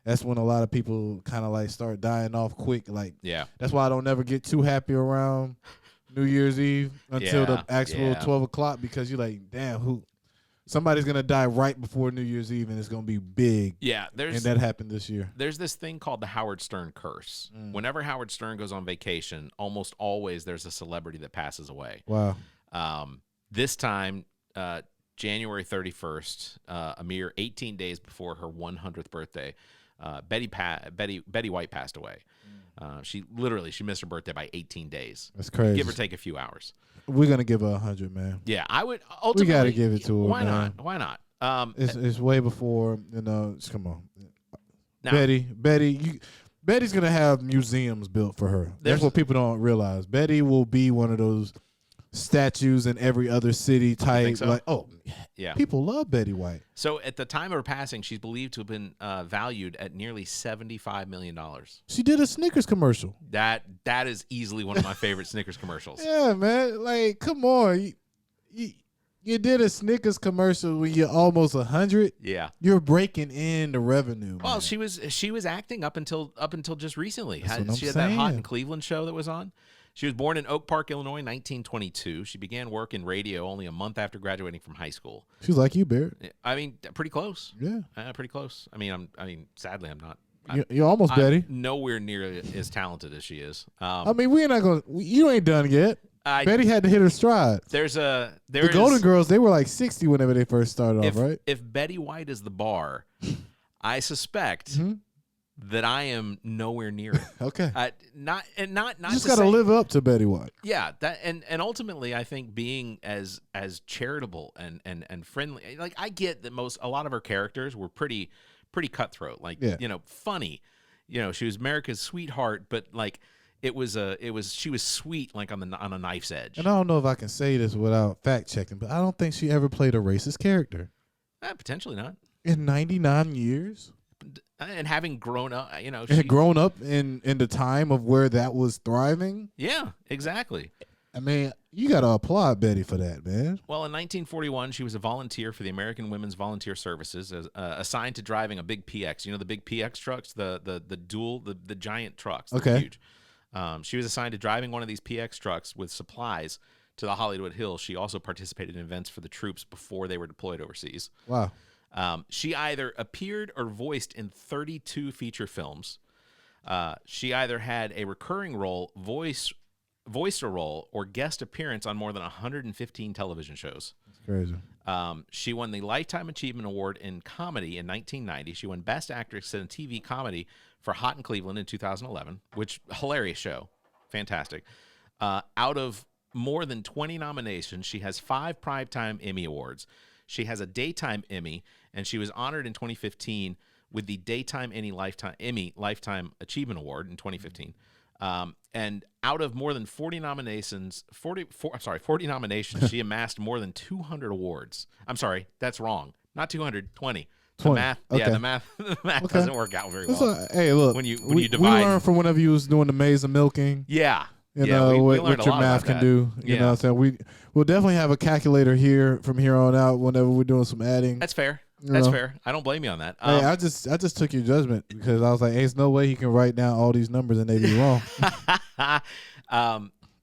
that's when a lot of people kind of like start dying off quick. Like, yeah, that's why I don't never get too happy around New Year's Eve until the actual 12 o'clock, because you're like, damn, somebody's going to die right before New Year's Eve, and it's going to be big. Yeah. And that happened this year. There's this thing called the Howard Stern curse. Whenever Howard Stern goes on vacation, almost always there's a celebrity that passes away. Wow. This time, January 31st, a mere 18 days before her 100th birthday, Betty White passed away. She missed her birthday by 18 days. That's crazy. Give or take a few hours. We're gonna give her 100, man. Yeah, I would. Ultimately, we gotta give it to her. Why man. not? Why not? It's way before come on, now, Betty's gonna have museums built for her. That's what people don't realize. Betty will be one of those statues in every other city type. So? Like, oh, yeah, people love Betty White. So at the time of her passing, she's believed to have been valued at nearly $75 million. She did a Snickers commercial. That is easily one of my favorite Snickers commercials. Yeah, man. Like, come on. You did a Snickers commercial when you're almost 100. Yeah, you're breaking in the revenue. Well, man. she was acting up until just recently. She had that Hot in Cleveland show that was on. She was born in Oak Park, Illinois, 1922. She began work in radio only a month after graduating from high school. She's like you, Barrett. I mean, pretty close. Yeah, pretty close. I mean, sadly, I'm not. You're almost Betty. Nowhere near as talented as she is. I mean, we're not going. You ain't done yet. Betty had to hit her stride. The Golden Girls, they were like 60 whenever they first started off, right? If Betty White is the bar, I suspect that I am nowhere near it. Okay. Not you just got to live up to Betty White. Yeah, that and ultimately I think being as charitable and friendly. Like, I get that a lot of her characters were pretty cutthroat, like funny. She was America's sweetheart, but like she was sweet, like on a knife's edge. And I don't know if I can say this without fact checking, but I don't think she ever played a racist character. Potentially not. In 99 years. And having grown up, she had grown up in the time of where that was thriving. Yeah, exactly. I mean, you got to applaud Betty for that, man. Well, in 1941, she was a volunteer for the American Women's Volunteer Services, assigned to driving a big PX. You know the big PX trucks, the giant trucks. They're huge. She was assigned to driving one of these PX trucks with supplies to the Hollywood Hills. She also participated in events for the troops before they were deployed overseas. Wow. She either appeared or voiced in 32 feature films. She either had a recurring role, voiced a role, or guest appearance on more than 115 television shows. That's crazy. She won the Lifetime Achievement Award in comedy in 1990. She won Best Actress in a TV Comedy for Hot in Cleveland in 2011, which hilarious show. Fantastic. Out of more than 20 nominations, she has 5 Primetime Emmy Awards. She has a Daytime Emmy, and she was honored in 2015 with the Daytime Emmy Lifetime Achievement Award in 2015. And out of more than 40 nominations, she amassed more than 200 awards. I'm sorry, that's wrong. Not 200, 20. The math, okay. the math doesn't work out very well. Hey, look, when you divide, we learned from whenever you was doing the maze of milking. Yeah. You know we what your math can do. You know what I'm saying? We'll definitely have a calculator here from here on out whenever we're doing some adding. That's fair. That's fair. I don't blame you on that. Hey, I just took your judgment because I was like, hey, there's no way he can write down all these numbers and they be wrong.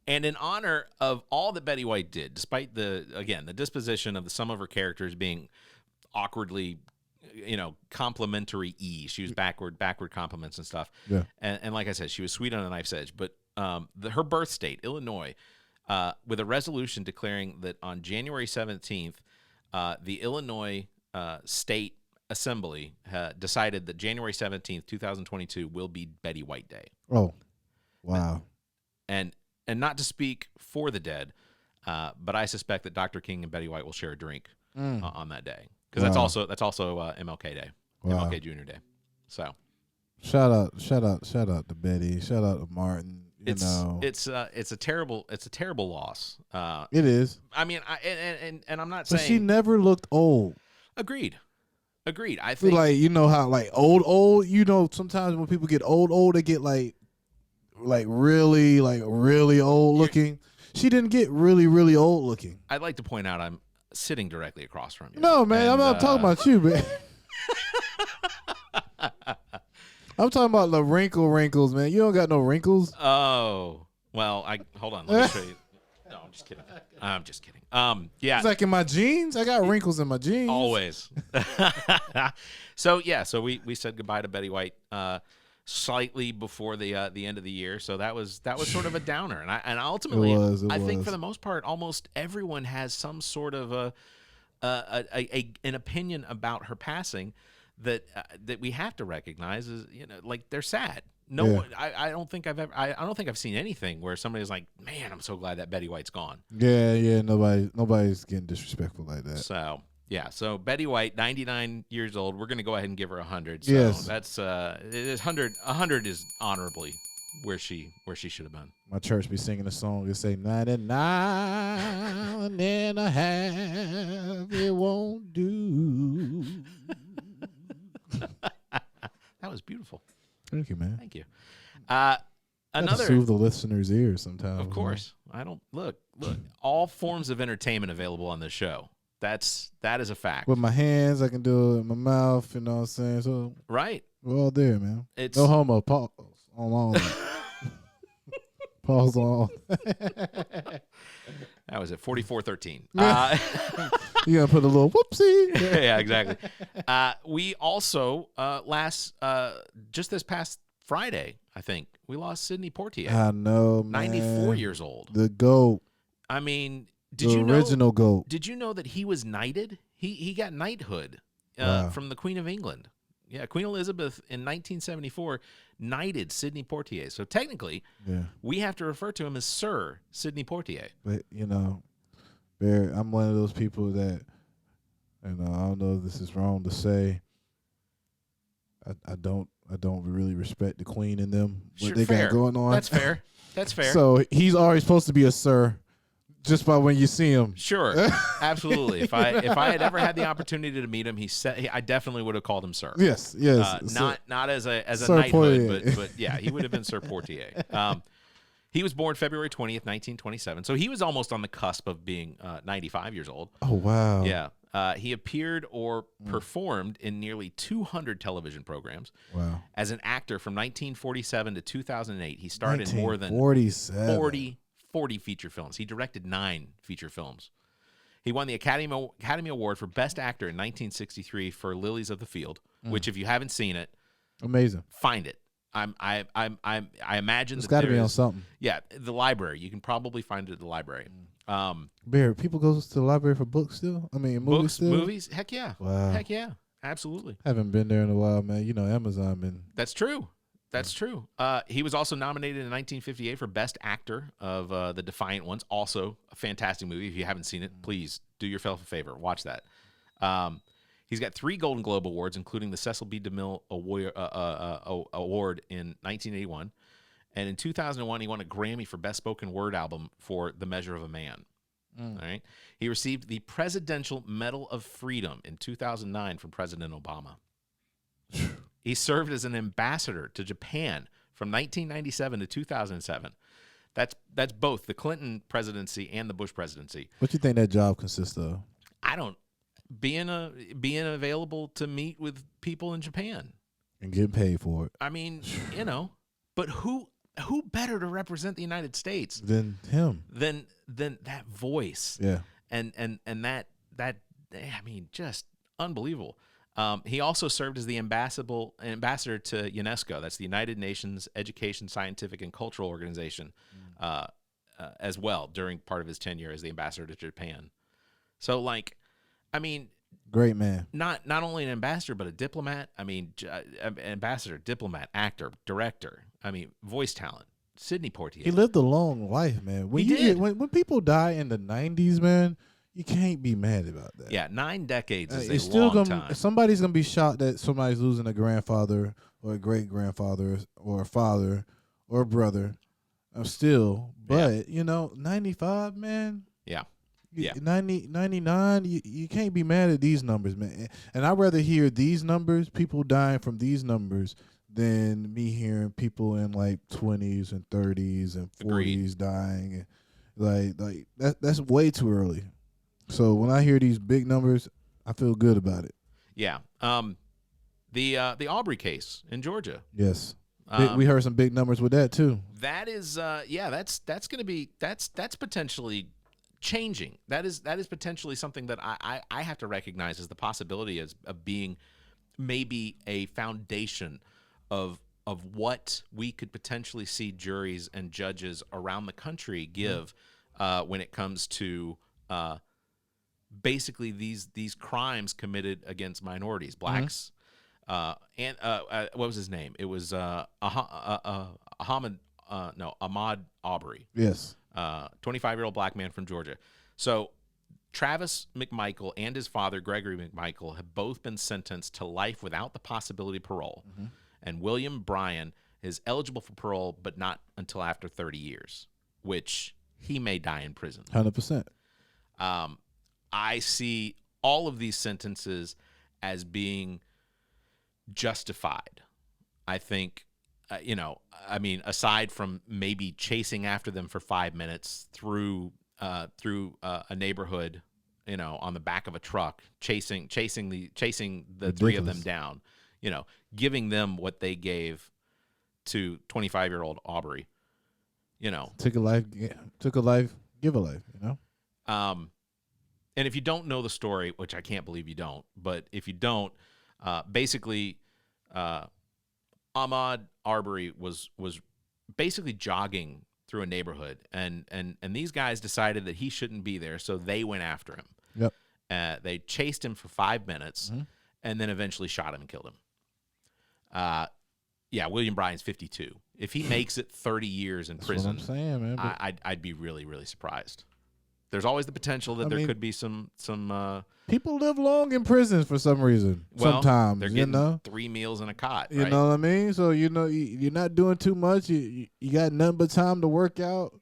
And in honor of all that Betty White did, despite the disposition of some of her characters being awkwardly, complimentary she was backward compliments and stuff. Yeah. And like I said, she was sweet on a knife's edge. But her birth state, Illinois, with a resolution declaring that on January 17th, the Illinois State Assembly decided that January 17th, 2022 will be Betty White Day. Oh, wow. And not to speak for the dead, but I suspect that Dr. King and Betty White will share a drink on that day. Because that's also MLK Day, MLK Jr. Day. So shout out to Betty. Shout out to Martin. It's a terrible loss. It is. I mean, and I'm not but saying she never looked old. Agreed. I think like how old. Sometimes when people get old, they get like really old looking. She didn't get really old looking. I'd like to point out I'm sitting directly across from you. No, man, I'm not talking about you, man. I'm talking about the wrinkles, man. You don't got no wrinkles. Oh, well, hold on. Let me show you. No, I'm just kidding. Yeah. It's like in my jeans. I got wrinkles in my jeans. Always. So we said goodbye to Betty White slightly before the end of the year. So that was sort of a downer. And ultimately, I think for the most part, almost everyone has some sort of an opinion about her passing that we have to recognize is like they're sad. No one, I don't think I've seen anything where somebody's like, man, I'm so glad that Betty White's gone. Yeah, nobody's getting disrespectful like that. So Betty White, 99 years old. We're gonna go ahead and give her 100. So yes. That's it is 100. 100 is honorably where she should have been. My church be singing a song that say 99 and a half, it won't do. That was beautiful. Thank you, man. Thank you. Another soothe the listeners' ears sometimes. Of course. Man. I don't look. All forms of entertainment available on this show. That is a fact. With my hands, I can do it with my mouth. You know what I'm saying? So right. We're all there, man. It's no homo. Pause on all that. Pause on. That was at 44:13. You gotta put a little whoopsie. Yeah, exactly. We also just this past Friday, I think we lost Sidney Poitier. I know, man. 94 years old. The GOAT. I mean, original GOAT. Did you know that he was knighted? He got knighthood from the Queen of England. Yeah, Queen Elizabeth in 1974 knighted Sidney Poitier. So technically, we have to refer to him as Sir Sidney Poitier. But Barrett, I'm one of those people that, I don't know if this is wrong to say. I don't I don't really respect the queen in them. What Sure, they fair. got going on. That's fair. That's fair. So he's already supposed to be a sir, just by when you see him. Sure, absolutely. If I had ever had the opportunity to meet him, I definitely would have called him sir. Yes. Not as a Sir knighthood, Poitier. but yeah, he would have been Sir Poitier. He was born February 20th, 1927, so he was almost on the cusp of being 95 years old. Oh wow. Yeah. He appeared or performed in nearly 200 television programs. Wow. As an actor from 1947 to 2008, he starred in more than 47. 40 feature films. He directed 9 feature films. He won the Academy Award for Best Actor in 1963 for Lilies of the Field, which, if you haven't seen it, Amazing. find it. I imagine It's that got to be there on is- something. Yeah, the library. You can probably find it at the library. Bear, people go to the library for books still? I mean, movies Books, still? movies, heck yeah. Wow. Heck yeah, absolutely. Haven't been there in a while, man. You know, Amazon been. That's true. That's true. He was also nominated in 1958 for Best Actor of The Defiant Ones. Also a fantastic movie. If you haven't seen it, please do yourself a favor. Watch that. He's got 3 Golden Globe Awards, including the Cecil B. DeMille Award in 1981. And in 2001, he won a Grammy for Best Spoken Word Album for The Measure of a Man. All right. He received the Presidential Medal of Freedom in 2009 from President Obama. He served as an ambassador to Japan from 1997 to 2007. That's both the Clinton presidency and the Bush presidency. What you think that job consists of? I don't being available to meet with people in Japan. And getting paid for it. I mean, you know, but who better to represent the United States Than him. than that voice? Yeah. And that I mean, just unbelievable. He also served as the ambassador to UNESCO. That's the United Nations Education, Scientific, and Cultural Organization, as well during part of his tenure as the ambassador to Japan. So, like, I mean, Great man. not only an ambassador but a diplomat. I mean, ambassador, diplomat, actor, director. I mean, voice talent. Sidney Poitier. He lived a long life, man. When He you did. when people die in the 90s, man, you can't be mad about that. Yeah, 9 decades is It's a still long gonna time. somebody's gonna be shocked that somebody's losing a grandfather or a great grandfather or a father or a brother. Still, but you know, 95, man. Yeah. You- Yeah. 90, 99, you can't be mad at these numbers, man. And I'd rather hear these numbers, people dying from these numbers, than me hearing people in like 20s and 30s and 40s Agreed. dying. Like that's way too early. So when I hear these big numbers, I feel good about it. Yeah. The Arbery case in Georgia. Yes. We heard some big numbers with that too. That is that's going to be that's potentially changing. That is potentially something that I have to recognize as the possibility of being maybe a foundation of what we could potentially see juries and judges around the country give when it comes to basically these crimes committed against minorities, blacks, and what was his name? It was Ahmaud Arbery. Yes. 25-year-old black man from Georgia. So Travis McMichael and his father, Gregory McMichael, have both been sentenced to life without the possibility of parole. And William Bryan is eligible for parole, but not until after 30 years, which he may die in prison. 100%. I see all of these sentences as being justified. I think, aside from maybe chasing after them for 5 minutes through a neighborhood, on the back of a truck, chasing the three of them Ridiculous. down, giving them what they gave to 25-year-old Arbery, Took a life, give a life, And if you don't know the story, which I can't believe you don't, but if you don't, basically, Ahmaud Arbery was basically jogging through a neighborhood, and these guys decided that he shouldn't be there, so they went after him. Yep. They chased him for 5 minutes, and then eventually shot him and killed him. William Bryan's 52. If he makes it 30 years in That's prison, what I'm saying, man. But I'd be really, really surprised. There's always the potential that there could be some. People live long in prisons for some reason. Sometimes they're getting 3 meals in a cot. You know what I mean? So you're not doing too much. You got nothing but time to work out.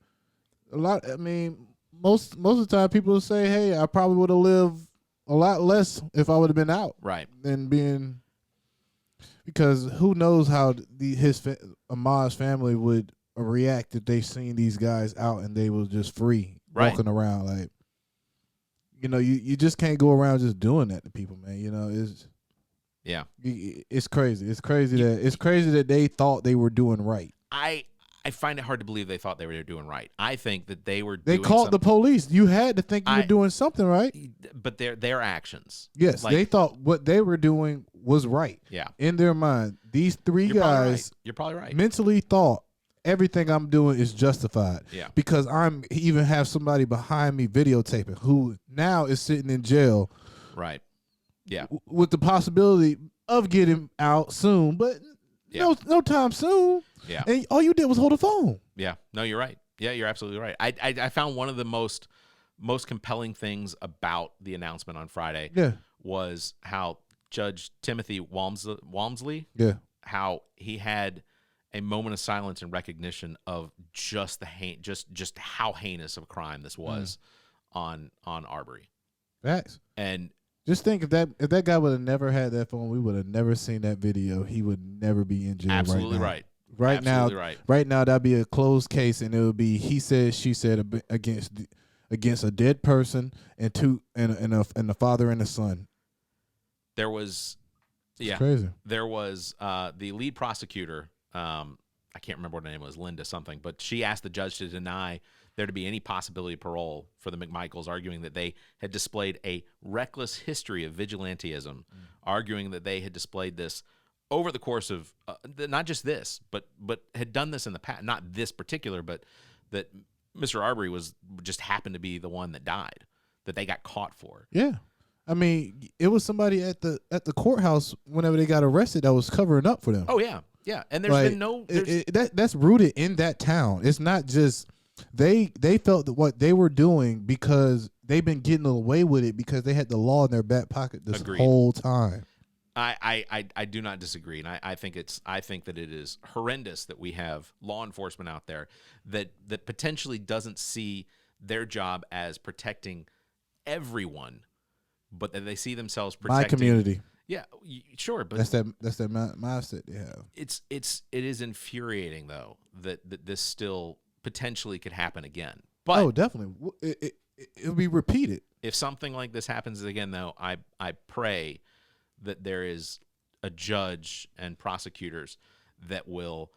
Most of the time people will say, "Hey, I probably would have lived a lot less if I would have been out." Right. Than being, because who knows how Ahmaud's family would react if they seen these guys out and they was just free walking around. Like, you just can't go around just doing that to people, man. It's crazy. It's crazy that they thought they were doing right. I find it hard to believe they thought they were doing right. I think that they were. They called the police. You had to think you were doing something right. But their actions. Yes, they thought what they were doing was right. Yeah. In their mind, these three guys. You're probably right. Mentally thought everything I'm doing is justified. Yeah. Because I'm even have somebody behind me videotaping who now is sitting in jail. Right. Yeah. With the possibility of getting out soon, but no time soon. Yeah. And all you did was hold a phone. Yeah. No, you're right. Yeah, you're absolutely right. I found one of the most compelling things about the announcement on Friday was how Judge Timothy Walmsley, how he had a moment of silence in recognition of just just how heinous of a crime this was on Arbery. Facts. And just think if that guy would have never had that phone, we would have never seen that video. He would never be in jail. Absolutely right. Right now, right now that'd be a closed case, and it would be he said, she said against a dead person and the father and the son. There was, crazy. There was the lead prosecutor. I can't remember what her name was, Linda something, but she asked the judge to deny there to be any possibility of parole for the McMichaels, arguing that they had displayed a reckless history of vigilantism, arguing that they had displayed this over the course of not just this, but had done this in the past. Not this particular, but that Mr. Arbery just happened to be the one that died, that they got caught for. Yeah. I mean, it was somebody at the courthouse whenever they got arrested that was covering up for them. Oh yeah, yeah. And there's been no that's rooted in that town. It's not just they felt that what they were doing because they've been getting away with it because they had the law in their back pocket this whole time. I do not disagree, and I think that it is horrendous that we have law enforcement out there that potentially doesn't see their job as protecting everyone, but that they see themselves protecting my community. Yeah, sure, but that's that mindset they have. It is infuriating though that this still potentially could happen again. But definitely, it'll be repeated. If something like this happens again, though, I pray that there is a judge and prosecutors that will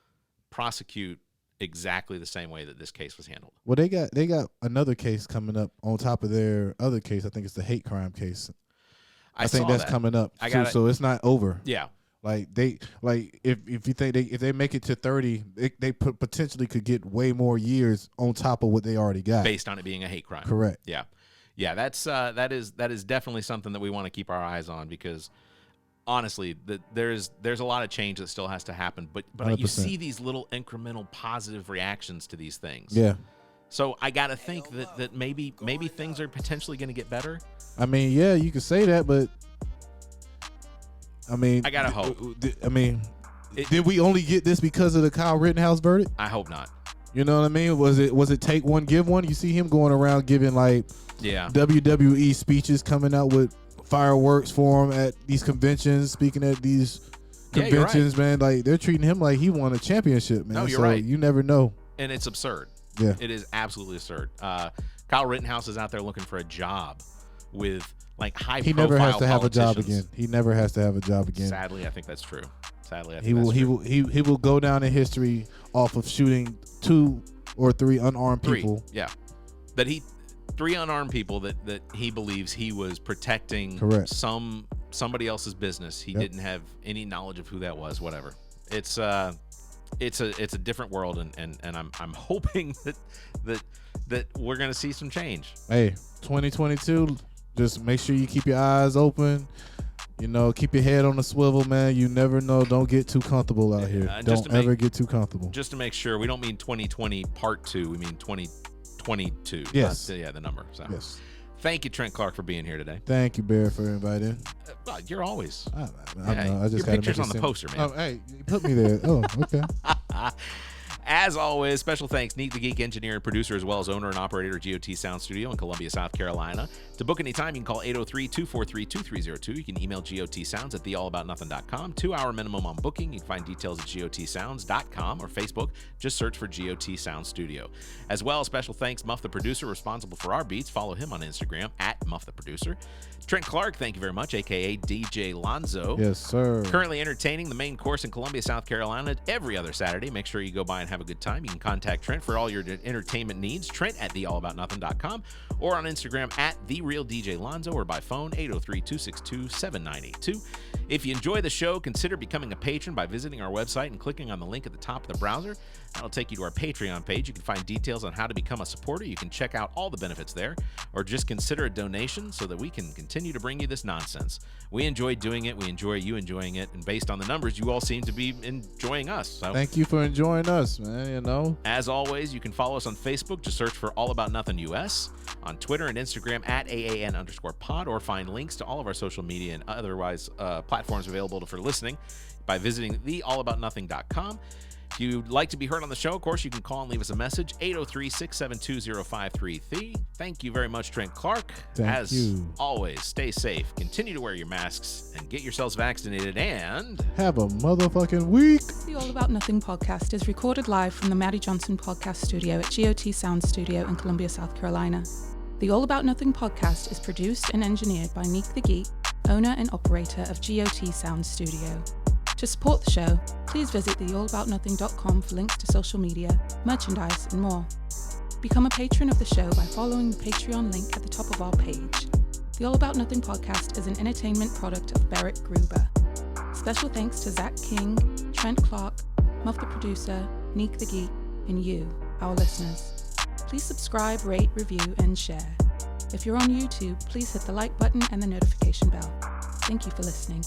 prosecute exactly the same way that this case was handled. Well, they got another case coming up on top of their other case. I think it's the hate crime case. I think that's coming up too, so it's not over. Yeah. If you think if they make it to 30, they potentially could get way more years on top of what they already got based on it being a hate crime. Correct. Yeah. Yeah, that is definitely something that we want to keep our eyes on because honestly, there's a lot of change that still has to happen, but 100%. You see these little incremental positive reactions to these things. Yeah. So I got to think that maybe things are potentially going to get better. I mean, yeah, you could say that, but I mean, I got to hope. Did we only get this because of the Kyle Rittenhouse verdict? I hope not. You know what I mean? Was it take one, give one? You see him going around giving WWE speeches, coming out with fireworks for him at these conventions, speaking at these conventions, right. Man. Like they're treating him like he won a championship, man. No, you're right. You never know. And it's absurd. Yeah. It is absolutely absurd. Kyle Rittenhouse is out there looking for a job with like high profile He never has to have a job politicians. again. He never has to have a job again. Sadly, I think that's true. He will go down in history off of shooting 2 or 3 unarmed people. Yeah. That 3 unarmed people that he believes he was protecting. Correct. Somebody else's business. He didn't have any knowledge of who that was, whatever. It's a different world and I'm hoping that we're going to see some change. Hey, 2022, just make sure you keep your eyes open. You know, keep your head on the swivel, man. You never know. Don't get too comfortable out here. Don't ever get too comfortable. Just to make sure, we don't mean 2020 part 2. We mean 2022 22. Yes. The number. So. Yes. Thank you, Trent Clark, for being here today. Thank you, Barrett, for inviting. Well, you're always. I know. I just your gotta picture's make on the it poster, man. Oh, hey, you put me there. Oh, okay. As always, special thanks, Nique the Geek, engineer and producer, as well as owner and operator of G.O.T Sounds Studio in Columbia, South Carolina. To book anytime, you can call 803-243-2302. You can email gotsounds@theallaboutnothing.com. 2-hour minimum on booking. You can find details at gotsounds.com or Facebook. Just search for G.O.T Sounds Studio. As well, special thanks, Muff the Producer, responsible for our beats. Follow him on Instagram, @Muff the Producer. Trent Clark, thank you very much, a.k.a. DJ Lonzo. Yes, sir. Currently entertaining the main course in Columbia, South Carolina every other Saturday. Make sure you go by and have a good time. You can contact Trent for all your entertainment needs. Trent at theallaboutnothing.com or on Instagram @TheRealDJLonzo or by phone 803-262-7982. If you enjoy the show, consider becoming a patron by visiting our website and clicking on the link at the top of the browser. That'll take you to our Patreon page. You can find details on how to become a supporter. You can check out all the benefits there, or just consider a donation so that we can continue to bring you this nonsense. We enjoy doing it. We enjoy you enjoying it. And based on the numbers, you all seem to be enjoying us. So thank you for enjoying us, man. You know, as always, you can follow us on Facebook. Just search for All About Nothing US. On Twitter and Instagram @AAN_pod, or find links to all of our social media and otherwise platforms available for listening by visiting theallaboutnothing.com. If you'd like to be heard on the show, of course, you can call and leave us a message, 803-672-0533. Thank you very much, Trent Clark. Thank you. Always, stay safe, continue to wear your masks, and get yourselves vaccinated, and have a motherfucking week. The All About Nothing podcast is recorded live from the Maddie Johnson Podcast Studio at G.O.T Sounds Studio in Columbia, South Carolina. The All About Nothing podcast is produced and engineered by Nique the Geek, owner and operator of G.O.T Sounds Studio. To support the show, please visit theallaboutnothing.com for links to social media, merchandise, and more. Become a patron of the show by following the Patreon link at the top of our page. The All About Nothing podcast is an entertainment product of Barrett Gruber. Special thanks to Zac King, Trent Clark, Muff the Producer, Nique the Geek, and you, our listeners. Please subscribe, rate, review, and share. If you're on YouTube, please hit the like button and the notification bell. Thank you for listening.